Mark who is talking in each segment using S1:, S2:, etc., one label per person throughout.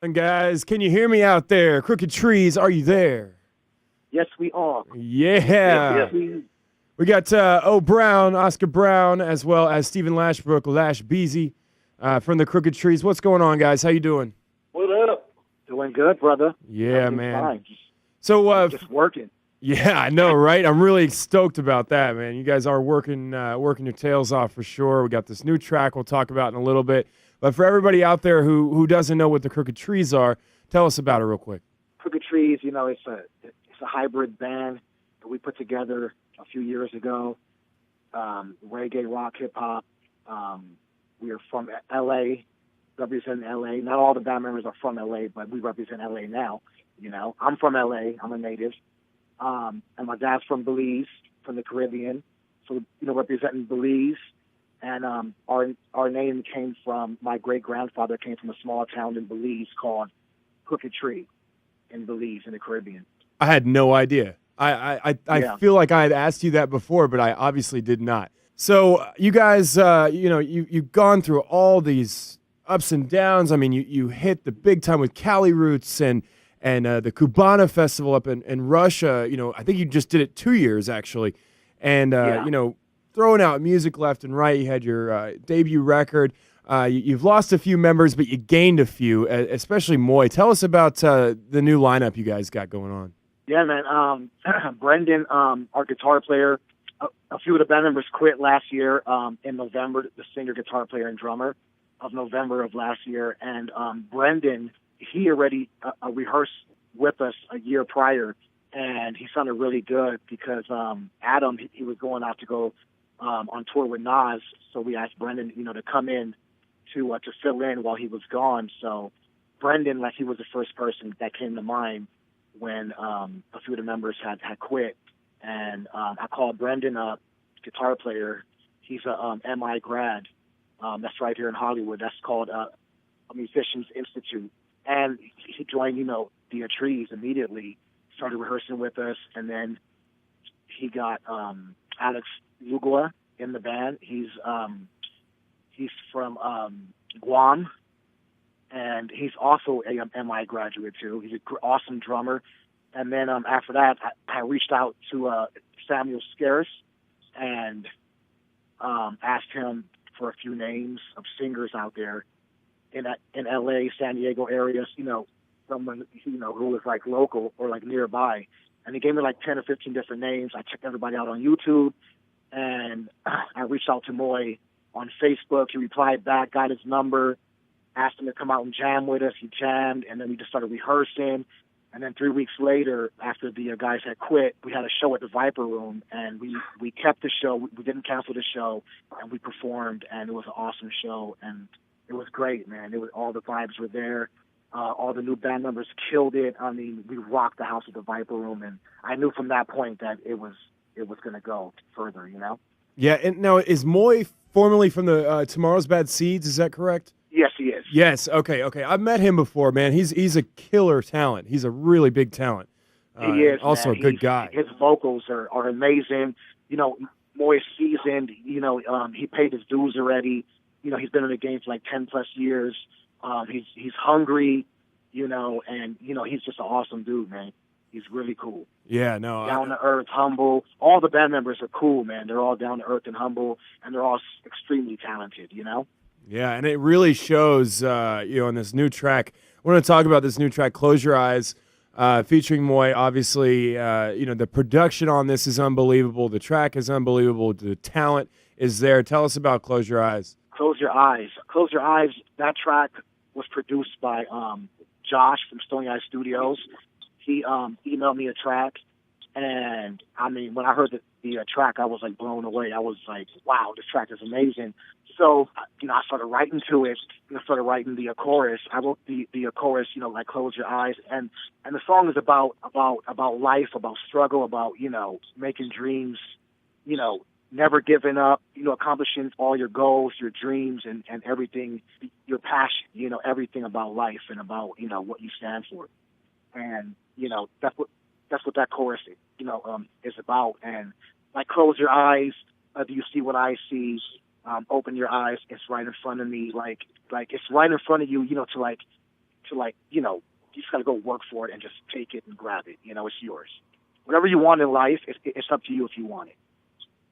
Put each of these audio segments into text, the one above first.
S1: And guys, can you hear me out there? Krooked Treez, are you there?
S2: Yes, we are.
S1: Yeah. We got OBrown, Oscar Brown, as well as Stephen Lashbrook, Lash Beezy from the Krooked Treez. What's going on, guys? How you doing?
S2: What up? Doing good, brother.
S1: Yeah,
S2: Everything's
S1: man.
S2: fine.
S1: So,
S2: Just working.
S1: yeah, I know, right? I'm really stoked about that, man. You guys are working your tails off for sure. We got this new track we'll talk about in a little bit. But for everybody out there who doesn't know what the Krooked Treez are, tell us about it real quick.
S2: Krooked Treez, it's a hybrid band that we put together a few years ago. Reggae, rock, hip hop. We are from LA, represent LA. Not all the band members are from LA, but we represent LA now. I'm from LA. I'm a native. And my dad's from Belize, from the Caribbean. So, representing Belize. And our name came from, my great-grandfather came from a small town in Belize called Krooked Treez in Belize in the Caribbean.
S1: I had no idea. I feel like I had asked you that before, but I obviously did not. So you guys, you've gone through all these ups and downs. I mean, you hit the big time with Cali Roots and the Cubana Festival up in Russia. I think you just did it 2 years, actually. And, throwing out music left and right. You had your debut record. You've lost a few members, but you gained a few, especially Moy. Tell us about the new lineup you guys got going on.
S2: Yeah, man. Brendan, our guitar player, a few of the band members quit last year in November, the singer, guitar player, and drummer of November of last year. And Brendan, he already rehearsed with us a year prior, and he sounded really good because Adam, he was going out to go on tour with Nas, so we asked Brendan, to come in to fill in while he was gone. So Brendan, he was the first person that came to mind when a few of the members had quit. And I called Brendan up, guitar player. He's a MI grad. That's right here in Hollywood. That's called a Musicians Institute. And he joined, the Treez immediately, started rehearsing with us, and then he got Alex Lugua in the band. He's from Guam, and he's also a MI graduate too. He's an awesome drummer. And then after that, I reached out to Samuel Scaris and asked him for a few names of singers out there in LA, San Diego areas. Someone who was local or nearby. And he gave me 10 or 15 different names. I checked everybody out on YouTube, and I reached out to Moy on Facebook. He replied back, got his number, asked him to come out and jam with us. He jammed, and then we just started rehearsing. And then 3 weeks later, after the guys had quit, we had a show at the Viper Room, and we kept the show. We didn't cancel the show, and we performed, and it was an awesome show, and it was great, man. All the vibes were there. All the new band members killed it. I mean, we rocked the house at the Viper Room, and I knew from that point that it was going to go further,
S1: Yeah, and now is Moy formerly from the Tomorrow's Bad Seeds? Is that correct?
S2: Yes, he is.
S1: Yes. Okay. I've met him before, man. He's a killer talent. He's a really big talent.
S2: He is
S1: also
S2: man.
S1: a good guy.
S2: His vocals are amazing. Moy is seasoned. He paid his dues already. He's been in the game for 10+ years. He's hungry, and he's just an awesome dude, man. He's really cool.
S1: Yeah, no.
S2: Down to earth, humble. All the band members are cool, man. They're all down to earth and humble, and they're all extremely talented,
S1: Yeah, and it really shows, on this new track. I want to talk about this new track, Close Your Eyes, featuring Moy. Obviously, the production on this is unbelievable. The track is unbelievable. The talent is there. Tell us about Close Your Eyes.
S2: Close Your Eyes. Close Your Eyes, that track was produced by Josh from Stony Eye Studios. He emailed me a track, and I mean, when I heard the track, I was blown away. I was wow, this track is amazing. So, I started writing to it. I started writing the chorus. I wrote the chorus, Close Your Eyes, and the song is about life, about struggle, about making dreams, never giving up, accomplishing all your goals, your dreams, and everything, your passion, everything about life and about what you stand for. And that's what that chorus is about. And close your eyes, do you see what I see? Open your eyes, it's right in front of me. Like it's right in front of you, to to like, you just got to go work for it and just take it and grab it. It's yours. Whatever you want in life, it's up to you if you want it.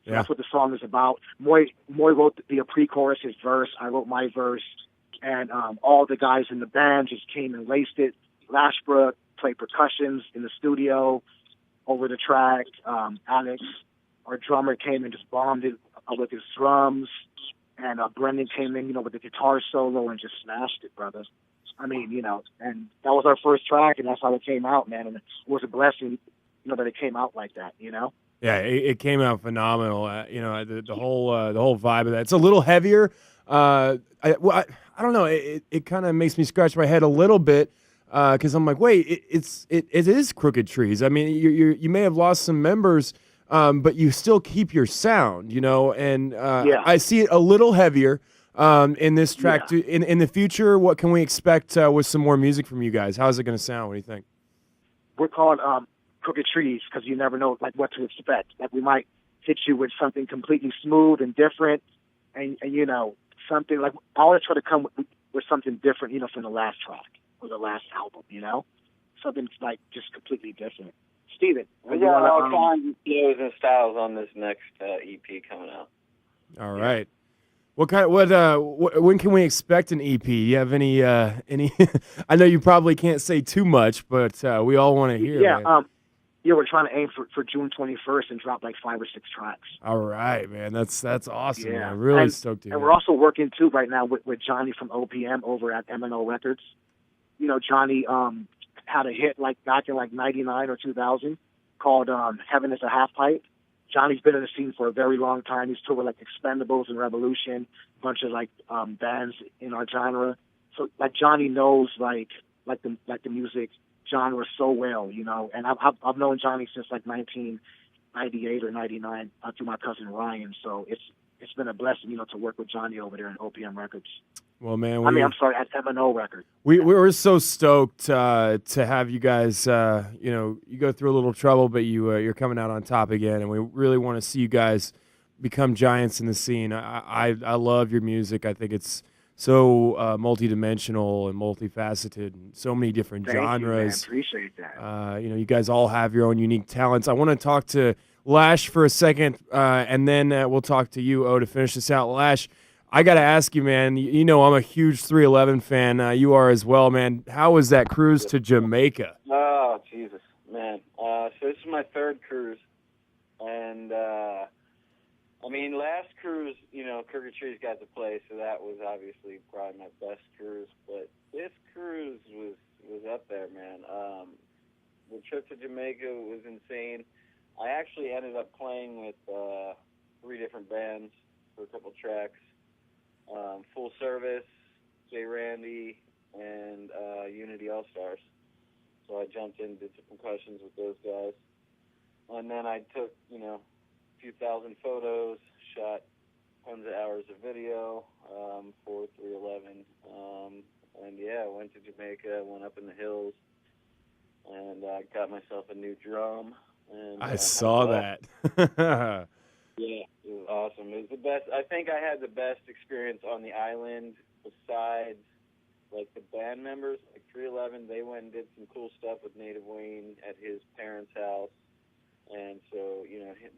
S2: So that's what the song is about. Moy wrote the pre-chorus, his verse. I wrote my verse. And all the guys in the band just came and laced it. Lashbrook played percussions in the studio over the track. Alex, our drummer, came and just bombed it with his drums. And Brendan came in, with the guitar solo and just smashed it, brother. I mean, and that was our first track, and that's how it came out, man. And it was a blessing, that it came out like that,
S1: Yeah, it came out phenomenal. The whole vibe of that. It's a little heavier. I don't know. It kind of makes me scratch my head a little bit because I'm like, wait, it is Krooked Treez. I mean, you may have lost some members, but you still keep your sound, And I see it a little heavier in this track. Yeah. In the future, what can we expect with some more music from you guys? How's it going to sound? What do you think?
S2: We're called Krooked Treez because you never know what to expect. Like we might hit you with something completely smooth and different, and something like I always try to come with something different, from the last track or the last album, something like just completely different. Steven,
S3: we got all kinds of flows and styles on this next EP coming out.
S1: All right. When can we expect an EP? Do you have any? I know you probably can't say too much, but we all want to hear.
S2: Yeah. We're trying to aim for June 21st and drop like 5 or 6 tracks.
S1: All right, man. That's awesome. Yeah. Man. I'm really stoked to hear.
S2: And we're also working too right now with Johnny from OPM over at M&O Records. Johnny had a hit like back in like 99 or 2000 called Heaven is a Half Pipe. Johnny's been in the scene for a very long time. He's toured with like Expendables and Revolution, a bunch of like bands in our genre. So like Johnny knows like the music genre so well, And I've known Johnny since like 1998 or 99 through my cousin Ryan. So it's been a blessing, to work with Johnny over there in OPM Records.
S1: Well, man,
S2: I'm sorry, at M&O Records.
S1: We were so stoked to have you guys. You go through a little trouble, but you're coming out on top again, and we really want to see you guys become giants in the scene. I love your music. I think it's so multidimensional and multifaceted, and so many different genres.
S2: Thank you, man. Appreciate that.
S1: You guys all have your own unique talents. I want to talk to Lash for a second, and then we'll talk to you, O, to finish this out. Lash, I got to ask you, man, I'm a huge 311 fan. You are as well, man. How was that cruise to Jamaica?
S3: Oh, Jesus, man. So this is my third cruise. And, last cruise, Krooked Treez got to play, so that was obviously probably my best cruise. But this cruise was up there, man. The trip to Jamaica was insane. I actually ended up playing with 3 different bands for a couple tracks. Full Service, J. Randy, and Unity All-Stars. So I jumped in, did some percussions with those guys. And then I took, a few thousand photos, shot tons of hours of video for 311. I went to Jamaica, went up in the hills, and got myself a new drum. And
S1: I saw that.
S3: Yeah, it was awesome. It was the best. I think I had the best experience on the island besides, like, the band members. Like 311, they went and did some cool stuff with Native Wayne at his parents' house. And so,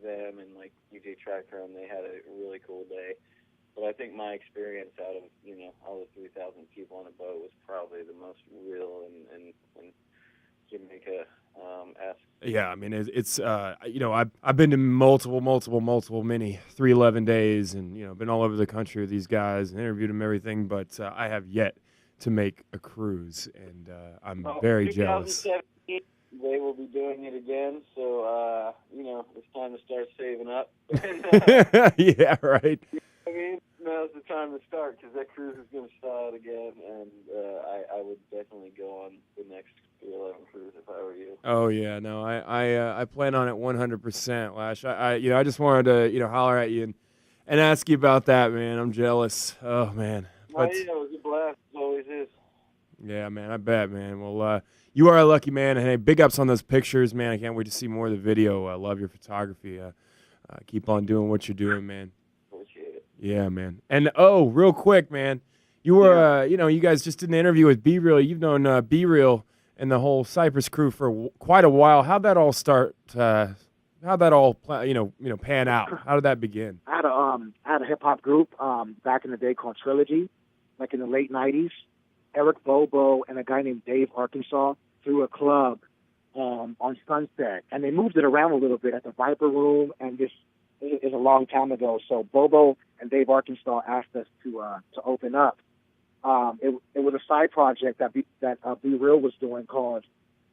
S3: them and, like, DJ Tracker, and they had a really cool day. But I think my experience out of, all the 3,000 people on a boat was probably the most real and Jamaica
S1: Yeah, it's I've been to multiple many 311 days, and been all over the country with these guys and interviewed them and everything, but I have yet to make a cruise, and I'm very jealous.
S3: They will be doing it again, so it's time to start saving up.
S1: Yeah, right.
S3: Now's the time to start, because that cruise is going to start again, and I would definitely go on the next 311 cruise if I were you.
S1: Oh yeah, no, I plan on it 100%, Lash. I just wanted to holler at you and ask you about that, man. I'm jealous. Oh man.
S3: But, it was a blast. It always is.
S1: Yeah, man, I bet, man. Well, you are a lucky man, and hey, big ups on those pictures, man. I can't wait to see more of the video. I love your photography. Keep on doing what you're doing, man.
S3: Appreciate it.
S1: Yeah, man. And real quick, man, You were, you guys just did an interview with Be Real. You've known Be Real and the whole Cypress crew for quite a while. How'd that all start? How'd that all, pan out? How did that begin?
S2: I had a hip hop group back in the day called Trilogy, like in the late '90s. Eric Bobo and a guy named Dave Arkansas threw a club on Sunset, and they moved it around a little bit at the Viper Room, and this is a long time ago. So Bobo and Dave Arkansas asked us to open up. It was a side project that Be Real was doing called,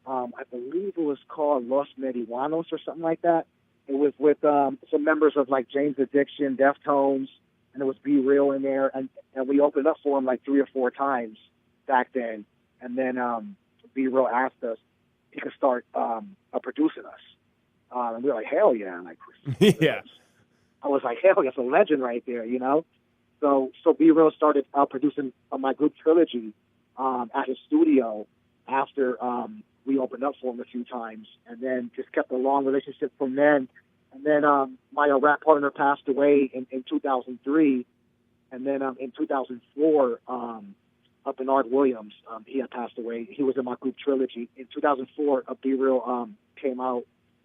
S2: I believe it was called Los Marihuanos or something like that. It was with some members of like James Addiction, Deftones, and there was Be Real in there, and we opened up for him like 3 or 4 times back then. And then Be Real asked us if he could start producing us. And we were like, hell yeah. Like,
S1: yeah.
S2: I was like, hell, that's a legend right there, So Be Real started producing my group Trilogy at his studio after we opened up for him a few times, and then just kept a long relationship from then. And then my rap partner passed away in 2003, and then in 2004, up in Art Williams, he had passed away. He was in my group Trilogy. In 2004, Be Real came out,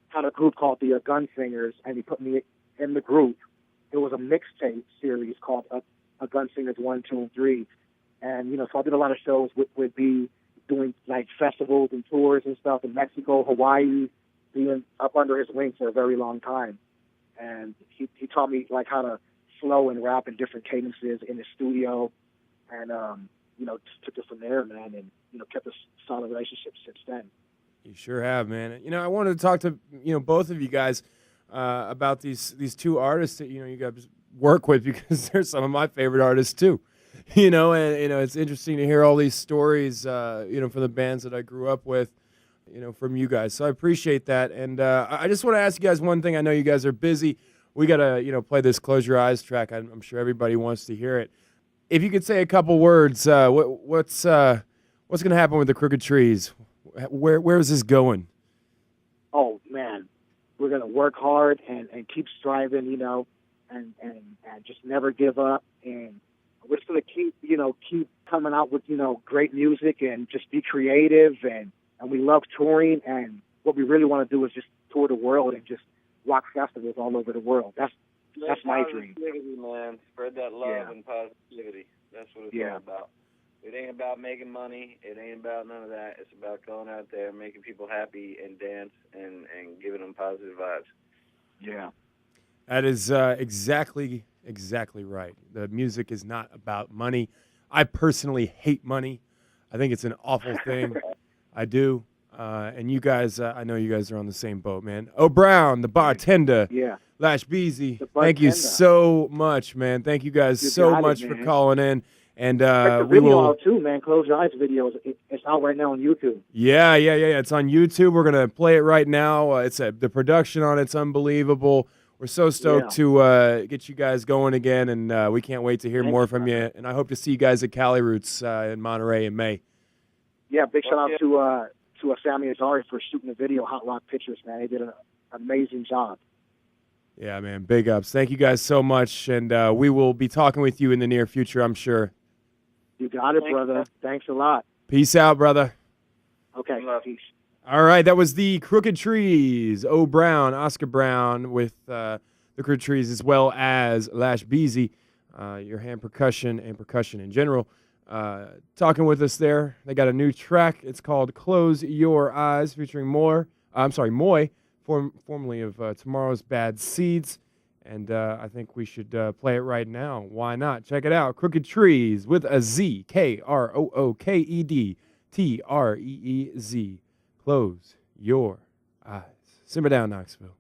S2: had a group called the Gunsingers, and he put me in the group. It was a mixtape series called a Gunsingers 1, 2, and 3. And, so I did a lot of shows with B, doing like festivals and tours and stuff in Mexico, Hawaii, being up under his wing for a very long time. And he taught me like how to flow and rap in different cadences in the studio. And, just took it from there, man, and, kept a solid relationship since then.
S1: You sure have, man. I wanted to talk to, both of you guys about these 2 artists that, you guys work with, because they're some of my favorite artists too. And it's interesting to hear all these stories, from the bands that I grew up with, from you guys. So I appreciate that. And I just want to ask you guys one thing. I know you guys are busy. We got to, play this Close Your Eyes track. I'm sure everybody wants to hear it. If you could say a couple words, what's going to happen with the Krooked Treez? Where is this going?
S2: Oh, man, we're going to work hard and keep striving, and just never give up. And we're just going to keep coming out with, great music and just be creative. And we love touring. And what we really want to do is just tour the world and just rock festivals all over the world. That's my dream.
S3: Man. Spread that love and positivity. That's what it's all about. It ain't about making money. It ain't about none of that. It's about going out there, making people happy and dance and giving them positive vibes.
S2: Yeah.
S1: That is exactly right. The music is not about money. I personally hate money. I think it's an awful thing. I do. And you guys, I know you guys are on the same boat, man. OBrown, the bartender.
S2: Yeah.
S1: Lash Beezy. Thank you so much, man. Thank you guys so much for calling in. And
S2: we will out too, man. Close Your Eyes video. It's out right now on YouTube.
S1: Yeah. It's on YouTube. We're gonna play it right now. The production on it's unbelievable. We're so stoked to get you guys going again, and we can't wait to hear more from you. And I hope to see you guys at Cali Roots in Monterey in May.
S2: Yeah, big shout out to Sammy Azari for shooting the video, Hot Rock Pictures, man. They did an amazing job.
S1: Yeah, man, big ups. Thank you guys so much, and we will be talking with you in the near future, I'm sure.
S2: You got it, brother. Thanks a lot.
S1: Peace out, brother.
S2: Okay, peace.
S1: All right, that was the Krooked Treez, OBrown, Oscar Brown with the Krooked Treez, as well as Lash Beezy, your hand percussion and percussion in general. Talking with us there. They got a new track. It's called Close Your Eyes, featuring Moy, formerly of Tomorrow's Bad Seeds. And I think we should play it right now. Why not? Check it out. Krooked Treez with a Z, Krooked Treez. Close your eyes. Simmer down, Knoxville.